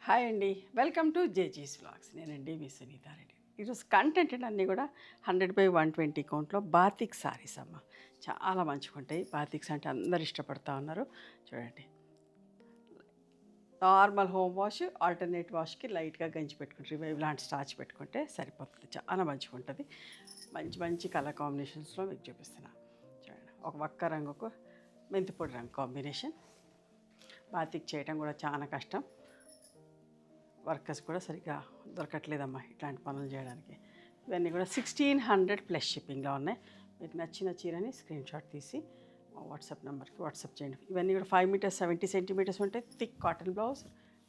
Hi అండి, welcome to జేజీస్ vlogs. నేనండి మీ సునీతారెడ్డి. ఈరోజు కంటెంట్ అన్నీ కూడా 100/120 కౌంట్లో బాతిక్ సారీస్ అమ్మ. చాలా మంచిగా ఉంటాయి. బాతిక్స్ అంటే అందరు ఇష్టపడతా ఉన్నారు. చూడండి, నార్మల్ హోమ్ వాష్, ఆల్టర్నేట్ వాష్కి లైట్గా గంజి పెట్టుకుంటారు. ఇవి ఇలాంటి స్టార్చ్ పెట్టుకుంటే సరిపోతుంది. చాలా మంచిగా ఉంటుంది. మంచి మంచి కలర్ కాంబినేషన్స్లో మీకు చూపిస్తున్నా. చూడండి, ఒక వక్క రంగుకు మెంతిపొడి రంగు కాంబినేషన్. బాతిక్ చేయడం కూడా చాలా కష్టం. వర్కర్స్ కూడా సరిగ్గా దొరకట్లేదమ్మా ఇట్లాంటి పనులు చేయడానికి. ఇవన్నీ కూడా 1600 ప్లస్ షిప్పింగ్లో ఉన్నాయి. మీకు నచ్చిన చీరని స్క్రీన్ షాట్ తీసి మా వాట్సాప్ నెంబర్కి వాట్సాప్ చేయండి. ఇవన్నీ కూడా 5 మీటర్స్ 70 సెంటీమీటర్స్ ఉంటాయి. Thick cotton blouse,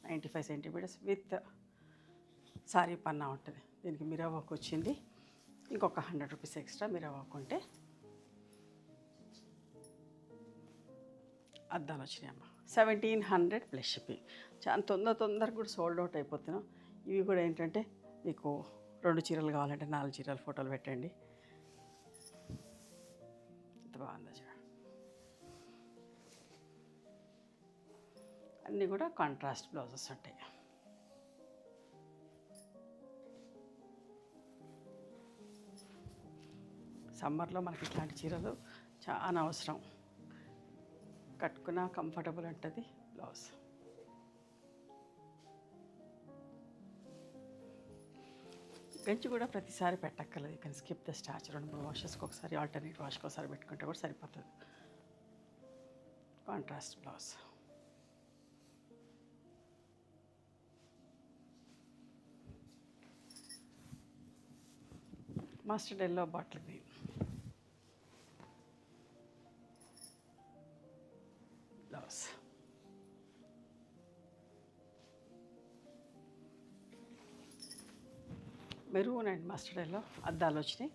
95 centimetres with sari పన్నా ఉంటుంది. దీనికి మిర్రర్ వర్క్ వచ్చింది. ఇంకొక 100 రూపీస్ ఎక్స్ట్రా మిర్రర్ వర్క్ ఉంటే అద్దాలు వచ్చినాయమ్మ. 1700 ప్లస్ షిప్పింగ్. చాలా తొందరగా కూడా సోల్డ్ అవుట్ అయిపోతున్నాం. ఇవి కూడా ఏంటంటే మీకు 2 చీరలు కావాలంటే 4 చీరల ఫోటోలు పెట్టండి. ఎంత బాగుందో చూడ. అన్నీ కూడా కాంట్రాస్ట్ బ్లౌజెస్ ఉంటాయి. సమ్మర్లో మనకి ఇట్లాంటి చీరలు చాలా అవసరం. కట్టుకున్న కంఫర్టబుల్ ఉంటుంది. బ్లౌజ్ గంచి కూడా ప్రతిసారి పెట్టక్కర్లేదు. కానీ స్కిప్ ద స్టార్చ్. 2-3 వాషెస్కి ఒకసారి, ఆల్టర్నేట్ వాష్కి ఒకసారి పెట్టుకుంటే కూడా సరిపోతుంది. Contrast blouse. Mustard yellow, bottle green blouse. Maroon and mustard yellow అద్దాలు వచ్చినాయి.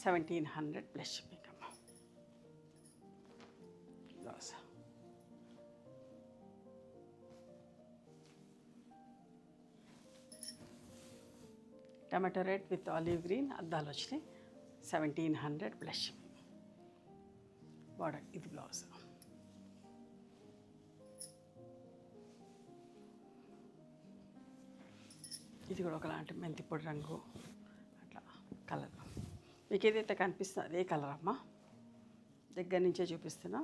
1700 ప్లస్ షిప్పింగ్ అమ్మ. Blouse. Tomato red with olive green అద్దాలు వచ్చినాయి. 1700 ప్లస్ షిప్పింగ్. బార్డర్. ఇది బ్లౌజ్. ఇది కూడా ఒకలాంటి మెంతిపొడి రంగు అట్లా కలర్. మీకు ఏదైతే కనిపిస్తుందో అదే కలర్ అమ్మా. దగ్గర నుంచే చూపిస్తున్నా.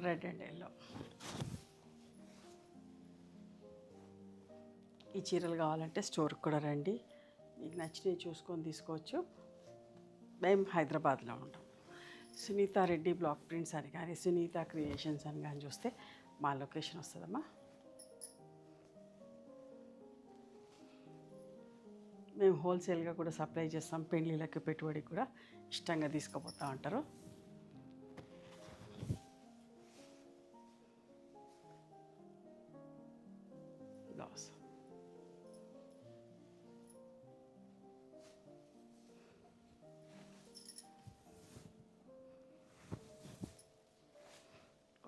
Red and yellow. ఈ చీరలు కావాలంటే స్టోర్కి కూడా రండి. మీకు నచ్చినవి చూసుకొని తీసుకోవచ్చు. మేము హైదరాబాద్లో ఉంటాం. సునీతారెడ్డి బ్లాక్ ప్రింట్స్ అని కానీ, సునీత క్రియేషన్స్ అని కానీ చూస్తే మా లొకేషన్ వస్తుందమ్మా. మేము హోల్సేల్గా కూడా సప్లై చేస్తాం. పెళ్ళిళ్ళకి, పెట్టుబడికి కూడా ఇష్టంగా తీసుకుపోతూ ఉంటారు. బ్లౌజ్.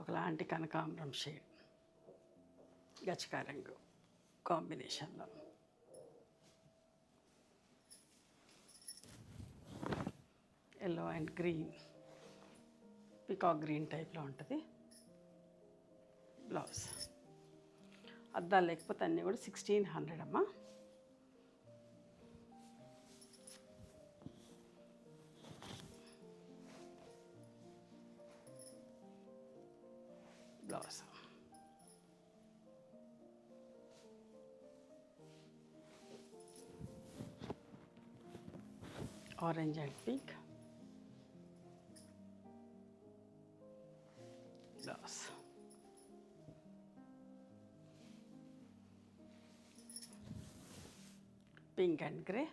ఒకలాంటి కనకాంబరం షేడ్, గచ్చకా రంగు కాంబినేషన్లో. Yellow and green, peacock green టైప్లో ఉంటుంది. బ్లౌజ్. అద్దాలు లేకపోతే అన్నీ కూడా 1600 అమ్మా. Blouse. Orange and pink blouse. Pink and grey.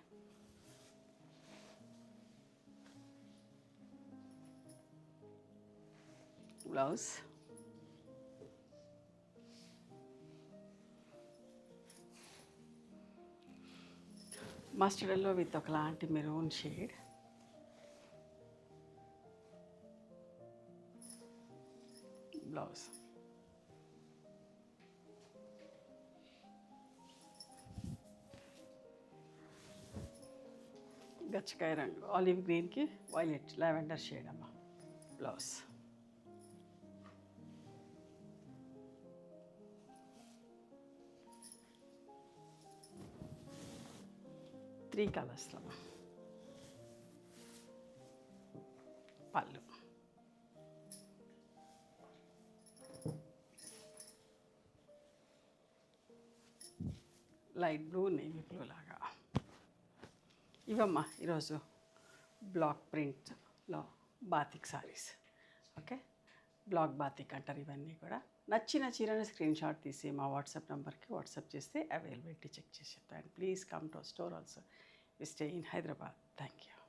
Blouse. Mustard yellow with ఒకలాంటి మెరూన్ షేడ్. బ్లౌజ్. గచ్చకాయ రంగు, ఆలివ్ గ్రీన్కి వైలెట్ లావెండర్ షేడ్ అమ్మ. బ్లౌజ్. 3 కలర్స్లో పళ్ళు. లైట్ బ్లూ, నేవీ బ్లూ లాగా. ఇవమ్మా ఈరోజు బ్లాక్ ప్రింట్లో batik saris. Okay, block batik అంటారు ఇవన్నీ కూడా. నచ్చిన చీరని స్క్రీన్ షాట్ తీసి మా వాట్సాప్ నెంబర్కి వాట్సాప్ చేస్తే అవైలబిలిటీ చెక్ చేసి చెప్తాను. Please come to store also. We stay in Hyderabad. Thank you.